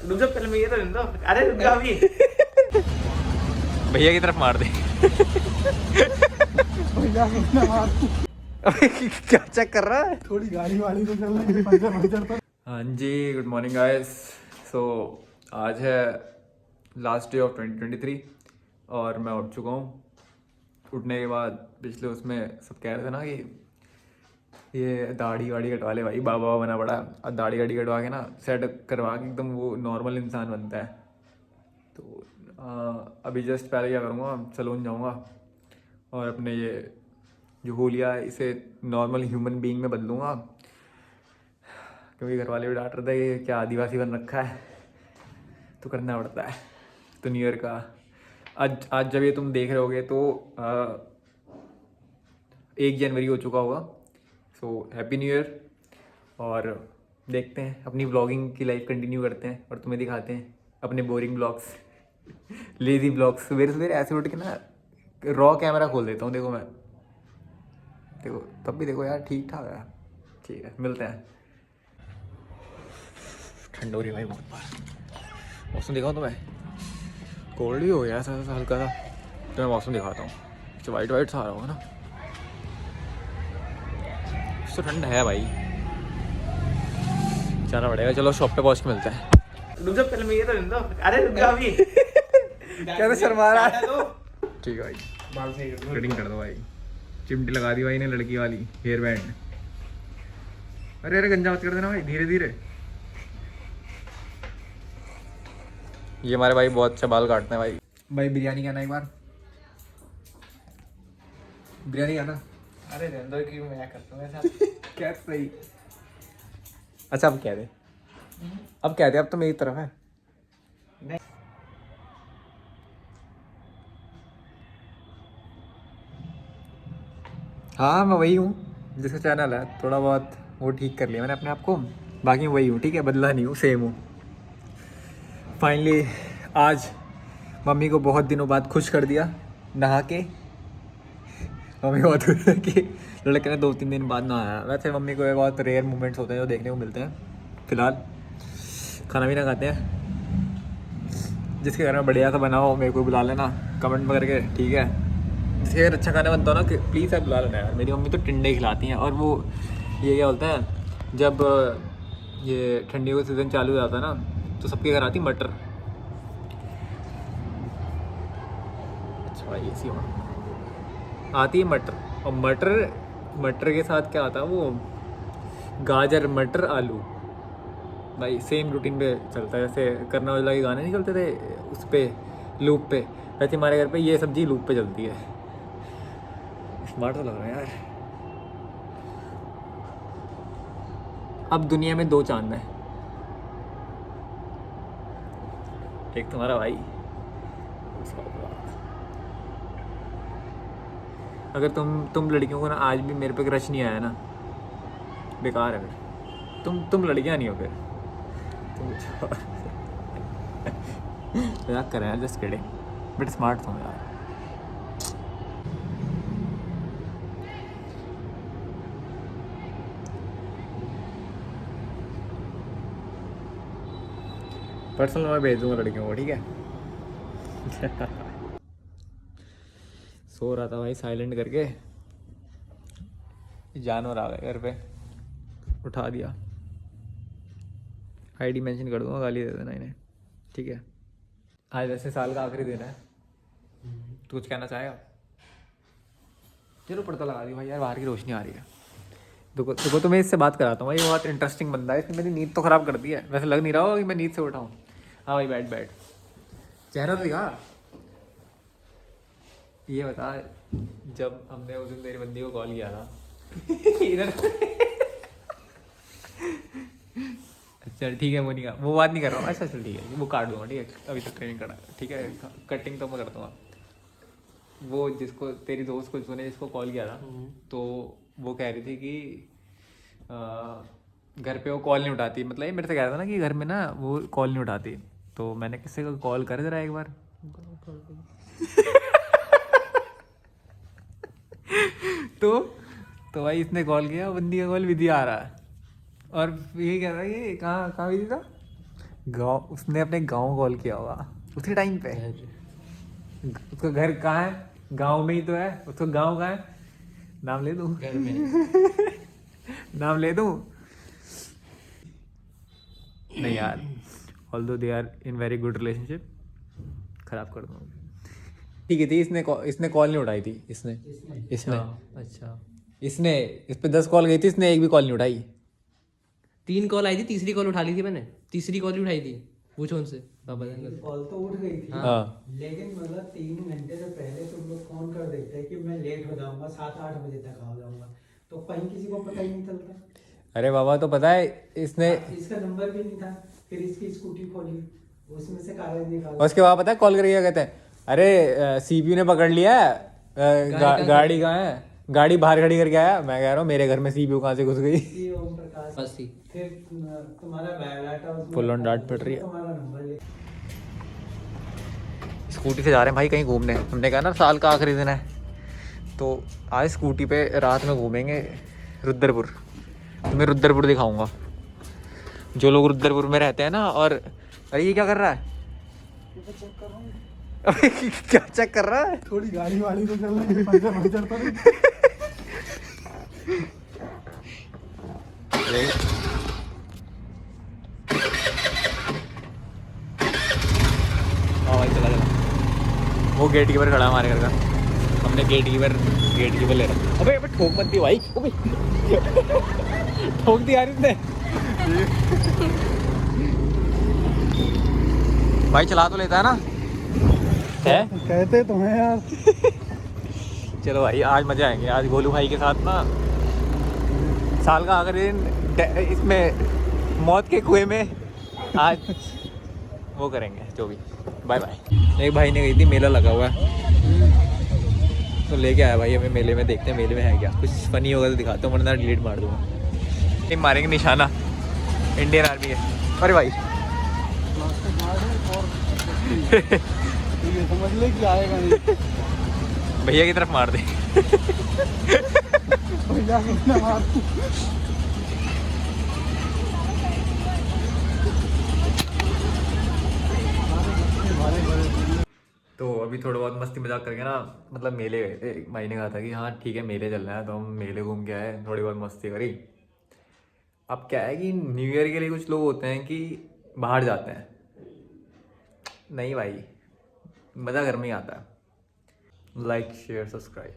रुक जा पहले मैं ये तो दे दो। अरे रुक जा अभी। भैया की तरफ मार दे। क्या चेक कर रहा है? थोड़ी गाड़ी वाड़ी तो चल रही है, पंचर तो। हाँ जी, गुड मॉर्निंग गाइस। सो आज है लास्ट डे ऑफ 2023 और मैं उठ चुका हूँ। उठने के बाद पिछले उसमें सब कह रहे थे ना कि ये दाढ़ी वाड़ी कटवा ले भाई, बाबा बना पड़ा। और दाढ़ी वाड़ी कटवा के ना सेट करवा के एकदम वो नॉर्मल इंसान बनता है। तो अभी जस्ट पहले क्या करूँगा, सैलून जाऊँगा और अपने ये जो होलिया है इसे नॉर्मल ह्यूमन बीइंग में बदलूँगा, क्योंकि घर वाले भी डांट रहे थे कि क्या आदिवासी बन रखा है, तो करना पड़ता है। तो न्यू ईयर का आज जब ये तुम देख रहे होगे तो 1 जनवरी हो चुका होगा। So happy new year. और देखते हैं अपनी व्लॉगिंग की लाइफ कंटिन्यू करते हैं और तुम्हें दिखाते हैं अपने बोरिंग ब्लॉग्स, लेजी ब्लॉग्स। सवेरे सवेरे ऐसे उठ के ना रॉ कैमरा खोल देता हूँ। देखो मैं, देखो तब भी देखो यार, ठीक ठाक है। ठीक है, मिलते हैं। ठंड हो रही भाई बहुत बार। मौसम दिखाऊँ तुम्हें? कोल्ड ही हो गया ऐसा हल्का सा। तो मैं मौसम दिखाता हूँ। अच्छा वाइट वाइट सा आ रहा होगा ना, तो ठंड है भाई। जाना पड़ेगा। चलो शॉप पे पहुँच के मिलते हैं। रुक जा पहले मैं ये तो दे दो। अरे रुक जा अभी। क्या शर्मा रहा है? ठीक है भाई, बाल सही कर दो। कटिंग कर दो भाई। चिमटी लगा दी भाई ने लड़की वाली, हेयर बैंड। अरे अरे गंजा मत कर देना भाई, धीरे धीरे। ये हमारे भाई बहुत अच्छा बाल काटते हैं भाई। भाई बिरयानी खाना एक बार, बिरयानी खाना। अरे रहने दो कि मैं करता हूँ ऐसा। क्या सही। अच्छा अब कह दे, अब कह दे, अब तो मेरी तरफ है। नहीं। हाँ मैं वही हूँ जिसका चैनल है, थोड़ा बहुत वो ठीक कर लिया मैंने अपने आप को। बाकी मैं वही हूँ, ठीक है, बदला नहीं हूँ, सेम हूँ। फाइनली आज मम्मी को बहुत दिनों बाद खुश कर दिया नहा के। मम्मी बहुत खुश है कि लड़के ने 2-3 दिन बाद नहाया। वैसे मम्मी को बहुत रेयर मोमेंट्स होते हैं जो देखने को मिलते हैं। फिलहाल खाना भी ना खाते हैं। जिसके घर में बढ़िया सा बना हो मेरे को बुला लेना कमेंट में करके, ठीक है। जिसके घर अच्छा खाना बनता हो ना, प्लीज़ आप बुला लेना यार। मेरी मम्मी तो टिंडे खिलाती हैं। और वो ये क्या बोलते हैं, जब ये ठंडियों का सीज़न चालू हो जाता है ना, तो सबके घर आती मटर। अच्छा भाई ऐसी आती है मटर। और मटर के साथ क्या आता है, वो गाजर मटर आलू। भाई सेम रूटीन पे चलता है, जैसे करना वाला के गाने नहीं चलते थे उस पर लूप पे, वैसे हमारे घर पे ये सब्जी लूप पे चलती है। स्मार्ट तो लग रहा है यार। अब दुनिया में 2 चांद हैं, एक तुम्हारा भाई, अगर तुम लड़कियों को ना आज भी मेरे पे क्रश नहीं आया ना, बेकार है फिर। तुम लड़कियां नहीं हो फिर। तुम मजाक कर रहे हैं, जस्ट किडिंग, बट स्मार्ट तुम यार। पर्सनल मैं भेज दूंगा लड़कियों को, ठीक है। सो रहा था भाई साइलेंट करके, जानवर आ गए घर पे, उठा दिया। आईडी मेंशन कर दूंगा, गाली दे देना इन्हें, ठीक है। आज वैसे साल का आखिरी दिन है, तो कुछ कहना चाहेगा? चलो पर्दा लगा दी भाई यार, बाहर की रोशनी आ रही है। देखो तो मैं इससे बात कराता हूँ भाई, बहुत इंटरेस्टिंग बंदा है। इसने मेरी नींद तो ख़राब कर दी है। वैसे लग नहीं रहा होगा कि मैं नींद से उठा हूँ। हाँ भाई बैठ बैठ, चेहरा तो दिखा। ये बता, जब हमने उस दिन तेरी बंदी को कॉल किया था इधर अच्छा ठीक है, वो नहीं वो बात नहीं कर रहा हूँ। अच्छा चल ठीक है, वो काट दूंगा, ठीक है। अभी तक ट्रेनिंग करा, ठीक है, कटिंग तो मैं कर दूंगा। वो जिसको तेरी दोस्त को तूने जिसको कॉल किया था, तो वो कह रही थी कि घर पे वो कॉल नहीं उठाती। मतलब ये मेरे से कह रहा था ना कि घर में ना वो कॉल नहीं उठाती। तो मैंने किसी को कॉल कर जरा एक बार। तो तो भाई इसने कॉल किया, बंदी का कॉल विधि आ रहा है और ये कह रहा है कि कहाँ कहाँ विधि था, गाँव, उसने अपने गाँव कॉल किया होगा उसी टाइम पे। उसका घर कहाँ है? गाँव में ही तो है। उसका गाँव कहाँ है? नाम ले दूँ? घर में। नाम ले दूँ? नहीं यार, although they are in very good relationship, खराब कर दूँ। ठीक है थी, इसने कॉल नहीं उठाई थी। इसने अच्छा, इसने इस पे 10 कॉल गई थी, इसने एक भी कॉल नहीं उठाई। 3 कॉल आई थी, तीसरी कॉल उठा ली थी मैंने, तीसरी कॉल ही उठाई थी। पूछो उनसे पापा जान। कॉल तो उठ गई थी। हाँ लेकिन मतलब 3 घंटे से पहले तुम लोग फोन कर देते हैं कि मैं लेट हो जाऊंगा, 7-8 बजे तक आ जाऊंगा, तो कहीं किसी को पता ही नहीं चलता। अरे बाबा, तो पता है इसने, इसका नंबर भी नहीं था, फिर इसकी स्कूटी खोली, उसमें से कागज निकाला। और उसके बाद पता है कॉल करके क्या कहते हैं? अरे सीपीयू ने पकड़ लिया है, गाड़ी कहाँ है? गाड़ी बाहर खड़ी करके आया। मैं कह रहा हूँ मेरे घर में सीपीयू कहाँ से घुस गई? ये ओम प्रकाश। बस थी। फिर तुम्हारा बायोडाटा उसमें Full on रखा डांट पिट रही है। तुम्हारा नंबर ले। स्कूटी से जा रहे हैं भाई कहीं घूमने। हमने कहा ना साल का आखिरी दिन है, तो आज स्कूटी पे रात में घूमेंगे रुद्रपुर। तुम्हें रुद्रपुर दिखाऊंगा। जो लोग रुद्रपुर में रहते हैं ना, और अरे ये क्या कर रहा है? चेक कर रहा हूँ, अबे क्या चेक कर रहा है? थोड़ी गाड़ी वाड़ी तो चल रही है, पंचर तो नहीं। हाँ भाई चला चला। वो गेट कीपर खड़ा है हमारे घर का। हमने गेट कीपर ले रहा। अबे अबे ठोक मत दी भाई। अबे ठोक दी यार इसने। भाई चला तो लेता है ना? है? कहते तो हैं यार। चलो भाई आज मजे आएंगे। आज गोलू भाई के साथ ना साल का आखिरी दिन इसमें मौत के कुएं में आज वो करेंगे जो भी। Bye bye. एक भाई ने गई थी, मेला लगा हुआ है तो लेके आया भाई हमें मेले में। देखते हैं मेले में है क्या, कुछ फनी होगा तो दिखाता हूँ, वरना डिलीट मार दूंगा। नहीं मारेंगे निशाना इंडियन आर्मी है। अरे भाई ये समझ ले कि आएगा नहीं। भैया की तरफ मार दे। भैया कितना मार। तो अभी थोड़ा बहुत मस्ती मजाक करके ना, मतलब मेले गए थे। भाई ने कहा था कि हाँ ठीक है मेले चल रहा है, तो हम मेले घूम के आए, थोड़ी बहुत मस्ती करी। अब क्या है कि न्यू ईयर के लिए कुछ लोग होते हैं कि बाहर जाते हैं। नहीं भाई, मज़ा घर में ही आता है। Like share subscribe.